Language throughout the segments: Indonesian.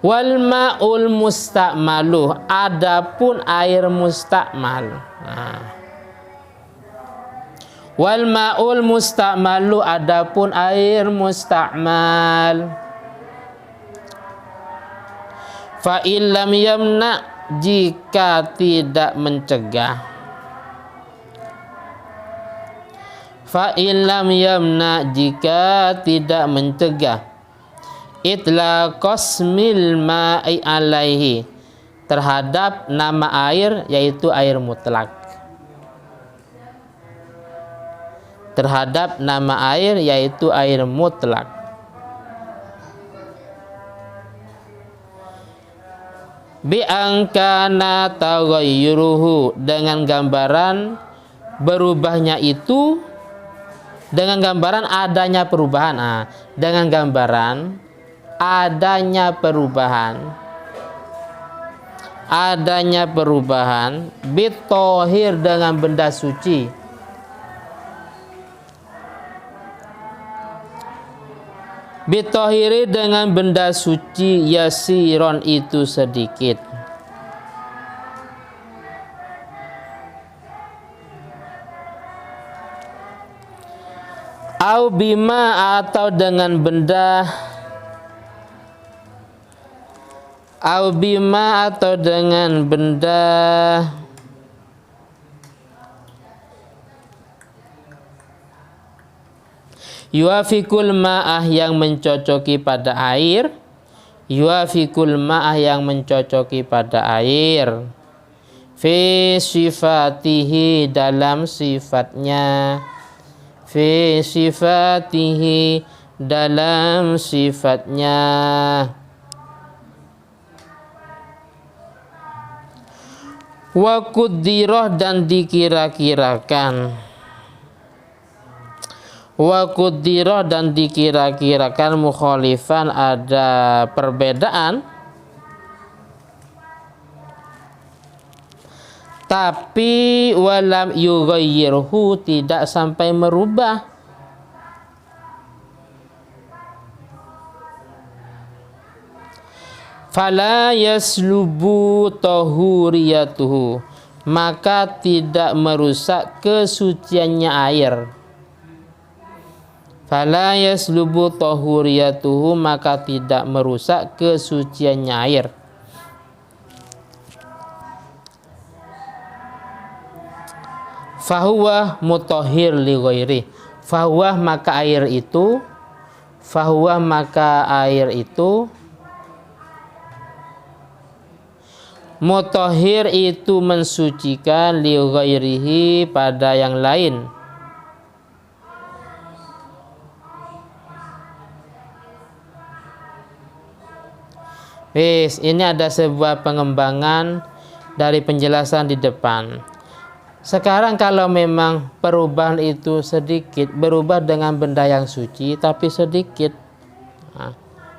Wal ma'ul mustakmalu, adapun air mustakmal. Wal ma'ul mustakmalu, adapun air mustakmal. Fa illam yamna, jika tidak mencegah. Fa illam yamna, jika tidak mencegah. Itlaqas mil ma'i alaihi, terhadap nama air, yaitu air mutlak. Terhadap nama air, yaitu air mutlak. Bi angkana taghayyuruhu, dengan gambaran berubahnya itu, dengan gambaran adanya perubahan. Dengan gambaran adanya perubahan bitohir, dengan benda suci, bitohiri, dengan benda suci, yasiron, itu sedikit. Au bima, atau dengan benda, au bima, atau dengan benda, yuafikul ma'ah, yang mencocoki pada air, yuafikul ma'ah, yang mencocoki pada air, fi sifatihi, dalam sifatnya, fi sifatihi, dalam sifatnya. Wa quddirah, dan dikira-kirakan. Wa quddirah, dan dikira-kirakan, mukhalifan, ada perbedaan, tapi walam yughayyirhu, tidak sampai merubah. Fala yaslubu tahuriyatuhu, maka tidak merusak kesuciannya air. Fala yaslubu tahuriyatuhu, maka tidak merusak kesuciannya air. Fahuwa mutahhir li ghairi, fahuwa, maka air itu, fahuwa, maka air itu, mutahhir, itu mensucikan, li ghairihi, pada yang lain. Ini ada sebuah pengembangan dari penjelasan di depan. Sekarang kalau memang perubahan itu sedikit, berubah dengan benda yang suci tapi sedikit,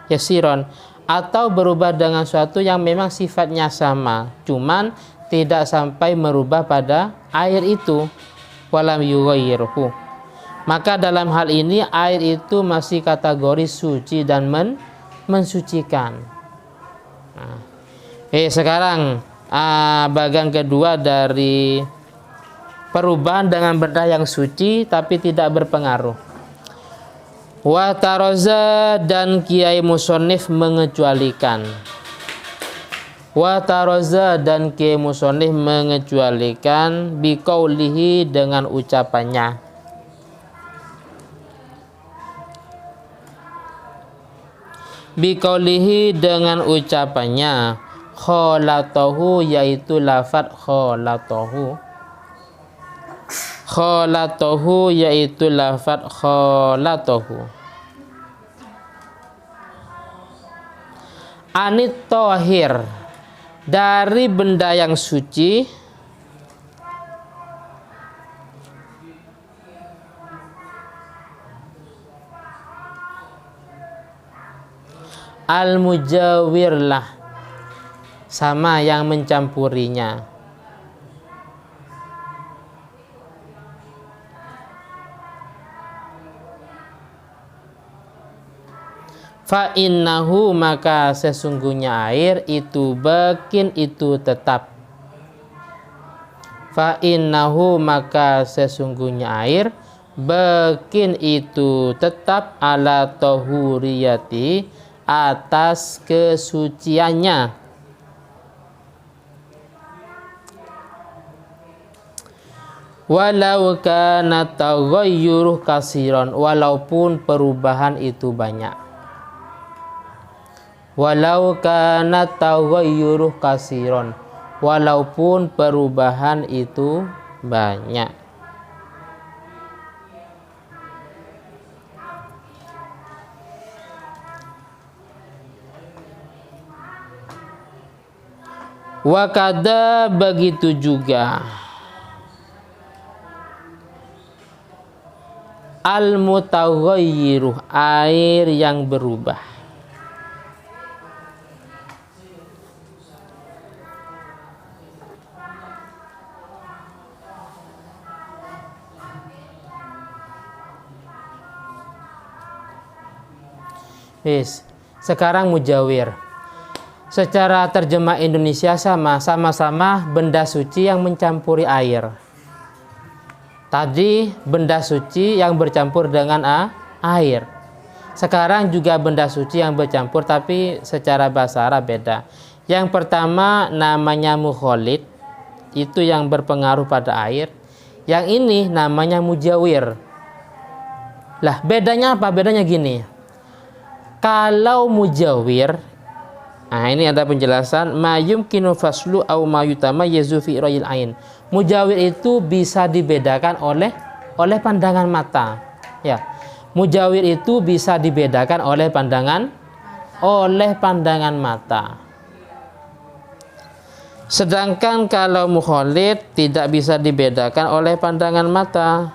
yasiron, atau berubah dengan suatu yang memang sifatnya sama, cuman tidak sampai merubah pada air itu, walam yughayyirhu, maka dalam hal ini air itu masih kategori suci dan mensucikan. Sekarang bagian kedua dari perubahan dengan benda yang suci tapi tidak berpengaruh. Wa taroza, dan Kiai Musonif mengecualikan. Wa taroza, dan Kiai Musonif mengecualikan, biqaulihi, dengan ucapannya. Biqaulihi, dengan ucapannya, kholatohu, yaitu lafadz kholatohu. Kholatohu, yaitu lafadz kholatohu. Anit tohir, dari benda yang suci, al-mujawirlah, sama yang mencampurinya. Fa innahu maka sesungguhnya air itu bakin itu tetap. Fa innahu maka sesungguhnya air bakin itu tetap ala tahuriyati atas kesuciannya. Walau kana taghayyuruh kasiron, walaupun perubahan itu banyak. Walau kana taghayyuruh kasiron, walaupun perubahan itu banyak. Wakada begitu juga al-mutaghayyiruh air yang berubah. Sekarang mujawir. Secara terjemah Indonesia sama-sama benda suci yang mencampuri air. Tadi benda suci yang bercampur dengan air. Sekarang juga benda suci yang bercampur tapi secara bahasa Arab beda. Yang pertama namanya mukhalid, itu yang berpengaruh pada air. Yang ini namanya mujawir. Lah bedanya apa? Bedanya gini. Kalau mujawir, nah ini ada penjelasan, ma yumkinu faslu au ma yutamayyizu fi ra'yil ain. Mujawir itu bisa dibedakan oleh pandangan mata. Ya. Mujawir itu bisa dibedakan oleh pandangan mata. Sedangkan kalau mukhalid tidak bisa dibedakan oleh pandangan mata.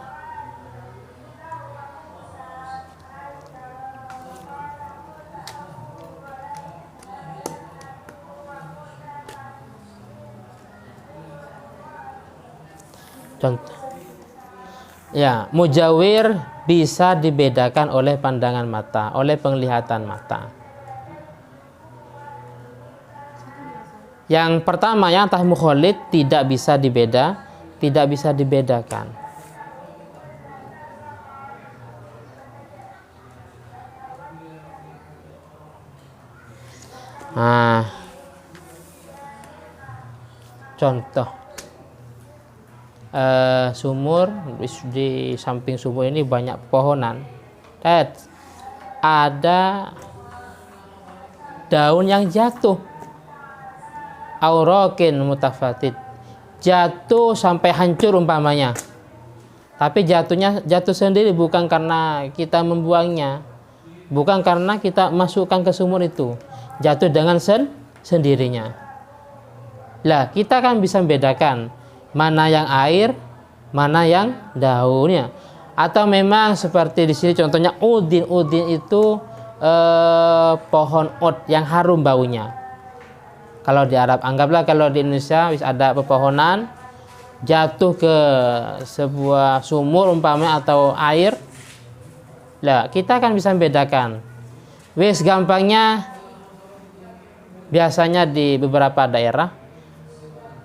Contoh. Ya, mujawir bisa dibedakan oleh pandangan mata, oleh penglihatan mata. Yang pertama yang tah mukhalid tidak bisa dibedakan. Nah, contoh. Sumur, di samping sumur ini banyak pohonan. Ada daun yang jatuh, aurakin mutafatid, jatuh sampai hancur umpamanya. Tapi jatuh sendiri, bukan karena kita membuangnya, bukan karena kita masukkan ke sumur itu, jatuh dengan sendirinya. Lah kita kan bisa membedakan mana yang air, mana yang daunnya. Atau memang seperti di sini contohnya udin itu pohon ud yang harum baunya. Kalau di Arab, anggaplah kalau di Indonesia ada pepohonan jatuh ke sebuah sumur umpamanya atau air. Lah kita kan bisa membedakan. Gampangnya biasanya di beberapa daerah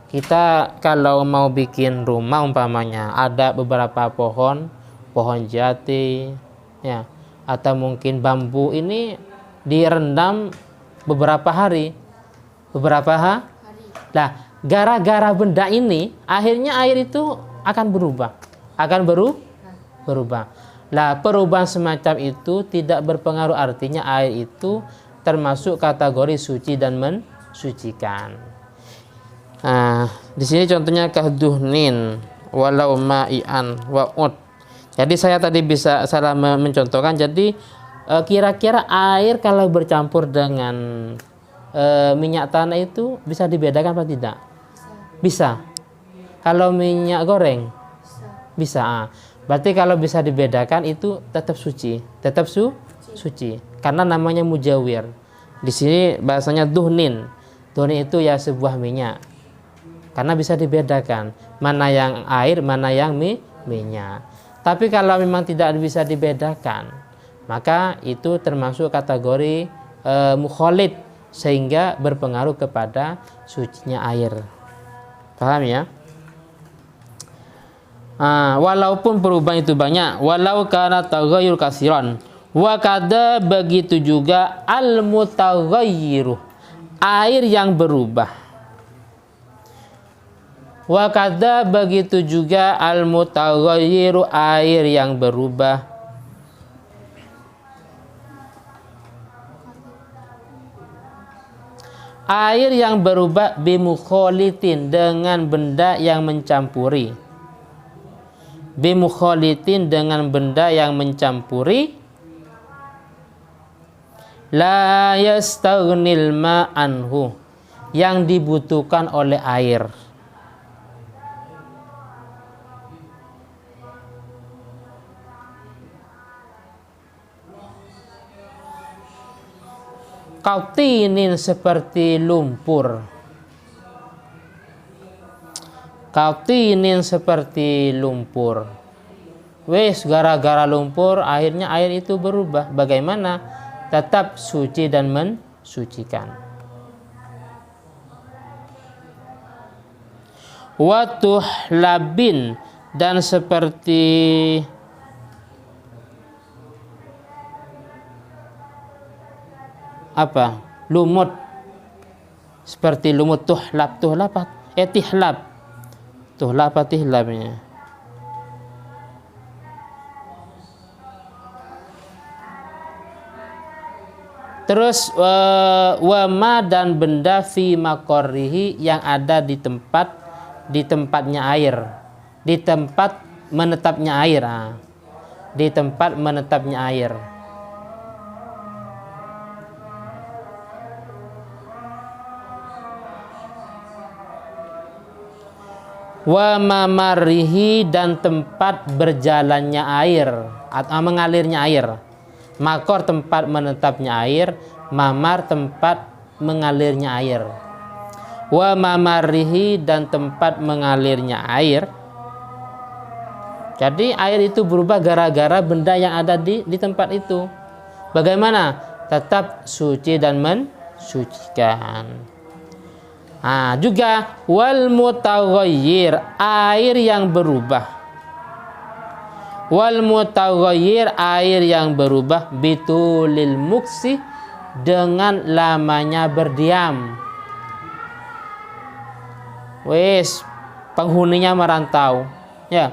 kita kalau mau bikin rumah umpamanya ada beberapa pohon jati, ya, atau mungkin bambu ini direndam beberapa hari. Nah, gara-gara benda ini akhirnya air itu akan berubah. Lah, perubahan semacam itu tidak berpengaruh, artinya air itu termasuk kategori suci dan mensucikan. Nah, di sini contohnya kahduhnin walau ma'ian wa'ud. Jadi saya tadi bisa salah mencontohkan. Jadi kira-kira air kalau bercampur dengan minyak tanah itu bisa dibedakan apa tidak? Bisa. Kalau minyak goreng bisa. Berarti kalau bisa dibedakan itu tetap suci, suci. Karena namanya mujawir. Di sini bahasanya duhnin. Duhnin itu ya sebuah minyak. Karena bisa dibedakan mana yang air, mana yang minyak. Tapi kalau memang tidak bisa dibedakan, maka itu termasuk kategori mukhalid, sehingga berpengaruh kepada sucinya air. Paham ya? Walaupun perubahan itu banyak, walau kana taghayyur katsiran, wa kada begitu juga al mutaghayyiru, air yang berubah. Wa kada begitu juga al mutaghayyiru, air yang berubah. Air yang berubah bimukhalitin, dengan benda yang mencampuri. Bimukhalitin, dengan benda yang mencampuri. La yastaghnil ma'anhu, yang dibutuhkan oleh air. Kautinin, seperti lumpur. Kautinin, seperti lumpur. Wes, gara-gara lumpur akhirnya air itu berubah. Bagaimana? Tetap suci dan mensucikan. Watuh labin, dan seperti apa? Lumut. Seperti lumut tuhlab, tihlab. Tuhlab apa tihlabnya? Terus wama, dan benda fi maqarrihi, yang ada di tempatnya air, di tempat menetapnya air, di tempat menetapnya air. Wa mamarihi, dan tempat berjalannya air atau mengalirnya air. Makor tempat menetapnya air, mamar tempat mengalirnya air. Wa mamarihi, dan tempat mengalirnya air. Jadi air itu berubah gara-gara benda yang ada di tempat itu. Bagaimana? Tetap suci dan mensucikan. Juga wal mutaghayyir, air yang berubah. Wal mutaghayyir, air yang berubah bitulil muksi, dengan lamanya berdiam. Wes, penghuninya merantau, ya.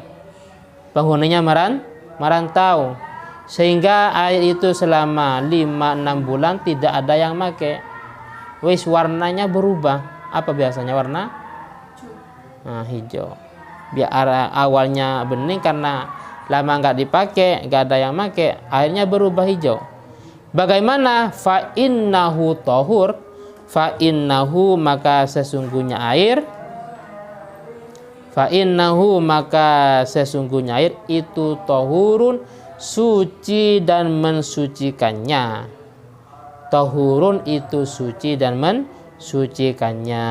Penghuninya merantau, sehingga air itu selama 5-6 bulan tidak ada yang pakai. Wes, warnanya berubah. Apa biasanya warna? Hijau. Biar awalnya bening, karena lama nggak dipakai, nggak ada yang pakai, akhirnya berubah hijau. Bagaimana? Fa innahu tahur, fa innahu, maka sesungguhnya air. Fa innahu, maka sesungguhnya air itu tahurun, suci dan mensucikannya. Tahurun itu suci dan mensucikannya.